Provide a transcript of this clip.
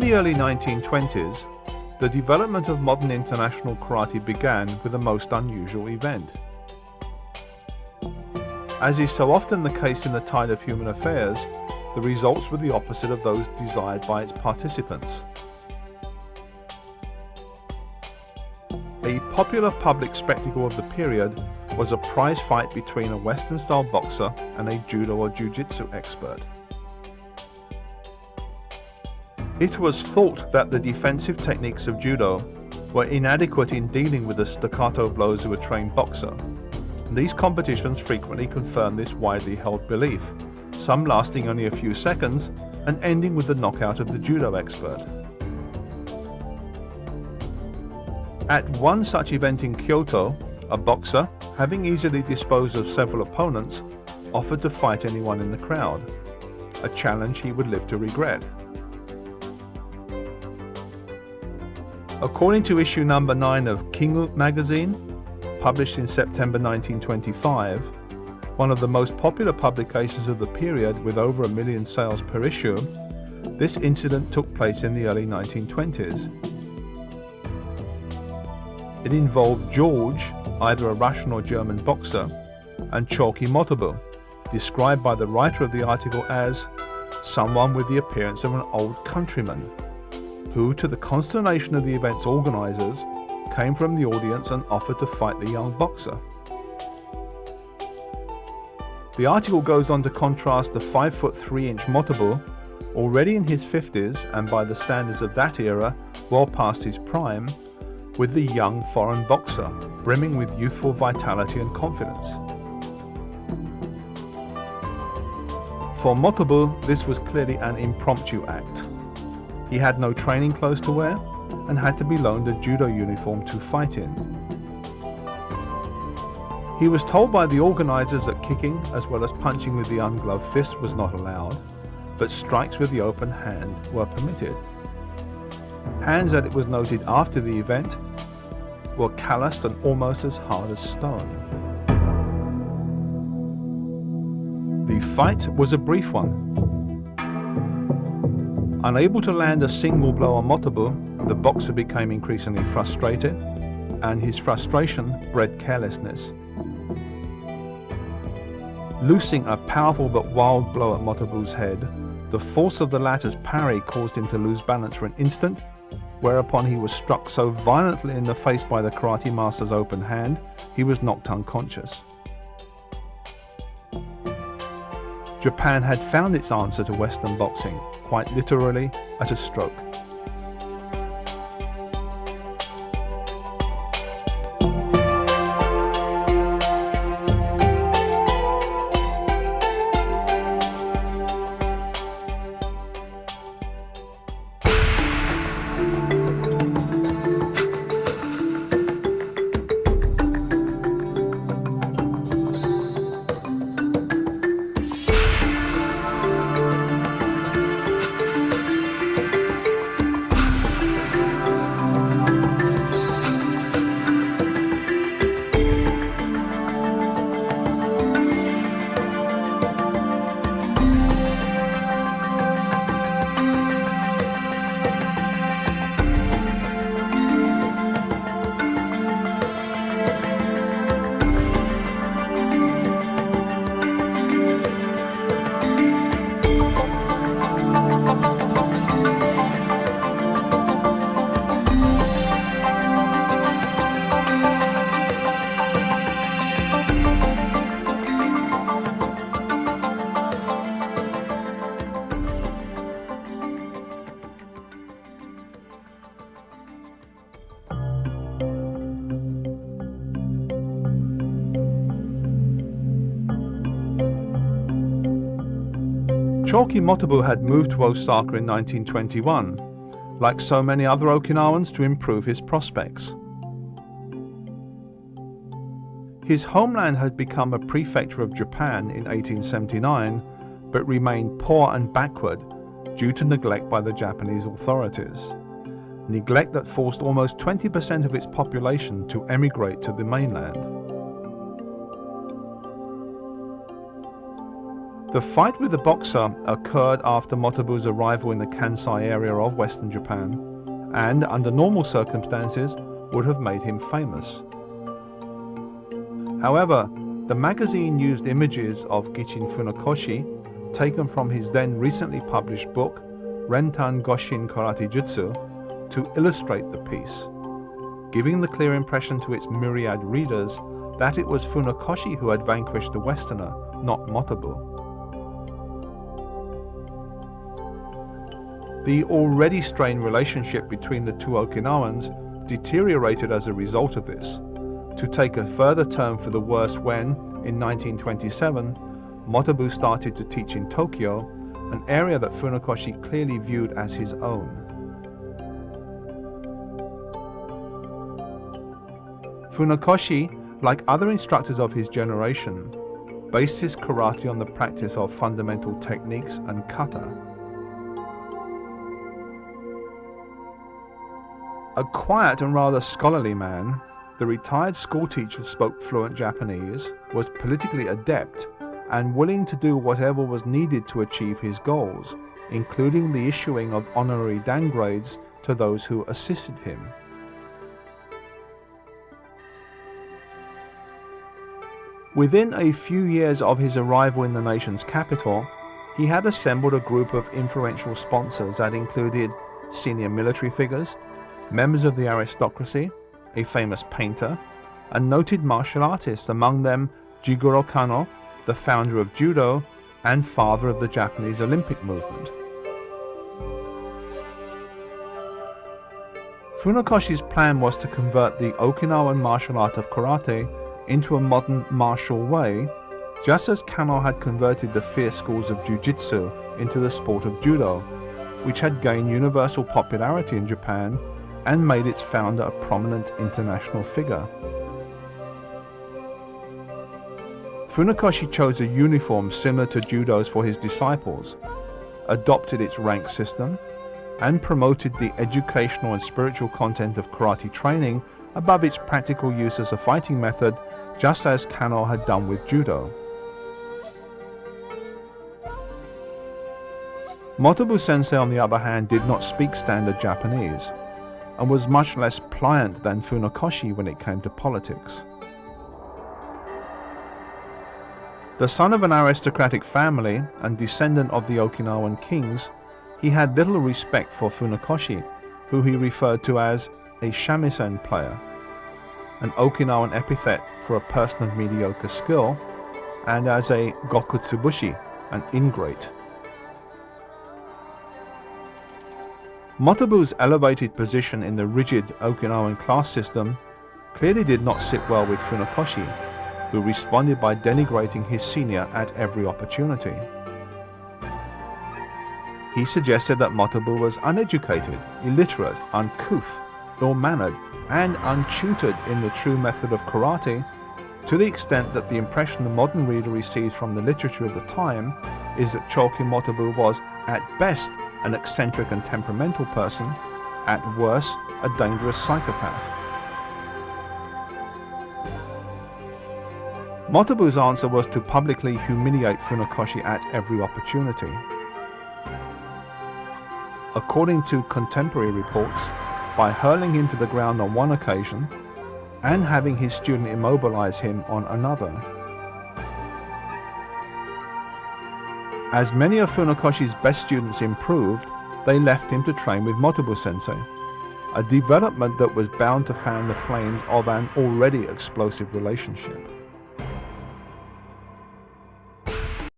the early 1920s, the development of modern international karate began with a most unusual event. As is so often the case in the tide of human affairs, the results were the opposite of those desired by its participants. A popular public spectacle of the period was a prize fight between a Western-style boxer and a judo or jiu-jitsu expert. It was thought that the defensive techniques of judo were inadequate in dealing with the staccato blows of a trained boxer. These competitions frequently confirmed this widely held belief, some lasting only a few seconds and ending with the knockout of the judo expert. At one such event in Kyoto, a boxer, having easily disposed of several opponents, offered to fight anyone in the crowd, a challenge he would live to regret. According to issue number 9 of Kingu magazine, published in September 1925, one of the most popular publications of the period with over 1 million sales per issue, this incident took place in the early 1920s. It involved George, either a Russian or German boxer, and Chalky Motobu, described by the writer of the article as someone with the appearance of an old countryman, who, to the consternation of the event's organizers, came from the audience and offered to fight the young boxer. The article goes on to contrast the 5'3" Motobu, already in his 50s and by the standards of that era well past his prime, with the young foreign boxer, brimming with youthful vitality and confidence. For Motobu, this was clearly an impromptu act. He had no training clothes to wear and had to be loaned a judo uniform to fight in. He was told by the organizers that kicking as well as punching with the ungloved fist was not allowed, but strikes with the open hand were permitted. Hands, that it was noted after the event, were calloused and almost as hard as stone. The fight was a brief one. Unable to land a single blow on Motobu, the boxer became increasingly frustrated, and his frustration bred carelessness. Loosing a powerful but wild blow at Motobu's head, the force of the latter's parry caused him to lose balance for an instant, whereupon he was struck so violently in the face by the karate master's open hand, he was knocked unconscious. Japan had found its answer to Western boxing, quite literally, at a stroke. Chalky Motobu had moved to Osaka in 1921, like so many other Okinawans, to improve his prospects. His homeland had become a prefecture of Japan in 1879, but remained poor and backward due to neglect by the Japanese authorities. Neglect that forced almost 20% of its population to emigrate to the mainland. The fight with the boxer occurred after Motobu's arrival in the Kansai area of Western Japan, and under normal circumstances would have made him famous. However, the magazine used images of Gichin Funakoshi taken from his then recently published book, Rentan Goshin Karate Jutsu, to illustrate the piece, giving the clear impression to its myriad readers that it was Funakoshi who had vanquished the Westerner, not Motobu. The already strained relationship between the two Okinawans deteriorated as a result of this, to take a further turn for the worse when, in 1927, Motobu started to teach in Tokyo, an area that Funakoshi clearly viewed as his own. Funakoshi, like other instructors of his generation, based his karate on the practice of fundamental techniques and kata. A quiet and rather scholarly man, the retired schoolteacher spoke fluent Japanese, was politically adept, and willing to do whatever was needed to achieve his goals, including the issuing of honorary downgrades to those who assisted him. Within a few years of his arrival in the nation's capital, he had assembled a group of influential sponsors that included senior military figures, members of the aristocracy, a famous painter, and noted martial artists, among them Jigoro Kano, the founder of judo and father of the Japanese Olympic movement. Funakoshi's plan was to convert the Okinawan martial art of karate into a modern martial way, just as Kano had converted the fierce schools of jiu-jitsu into the sport of judo, which had gained universal popularity in Japan and made its founder a prominent international figure. Funakoshi chose a uniform similar to judo's for his disciples, adopted its rank system, and promoted the educational and spiritual content of karate training above its practical use as a fighting method, just as Kano had done with judo. Motobu Sensei, on the other hand, did not speak standard Japanese, and was much less pliant than Funakoshi when it came to politics. The son of an aristocratic family and descendant of the Okinawan kings, he had little respect for Funakoshi, who he referred to as a shamisen player, an Okinawan epithet for a person of mediocre skill, and as a gokutsubushi, an ingrate. Motobu's elevated position in the rigid Okinawan class system clearly did not sit well with Funakoshi, who responded by denigrating his senior at every opportunity. He suggested that Motobu was uneducated, illiterate, uncouth, ill-mannered, and untutored in the true method of karate, to the extent that the impression the modern reader receives from the literature of the time is that Choki Motobu was, at best, an eccentric and temperamental person, at worst, a dangerous psychopath. Motobu's answer was to publicly humiliate Funakoshi at every opportunity. According to contemporary reports, by hurling him to the ground on one occasion and having his student immobilize him on another. As many of Funakoshi's best students improved, they left him to train with Motobu Sensei, a development that was bound to fan the flames of an already explosive relationship.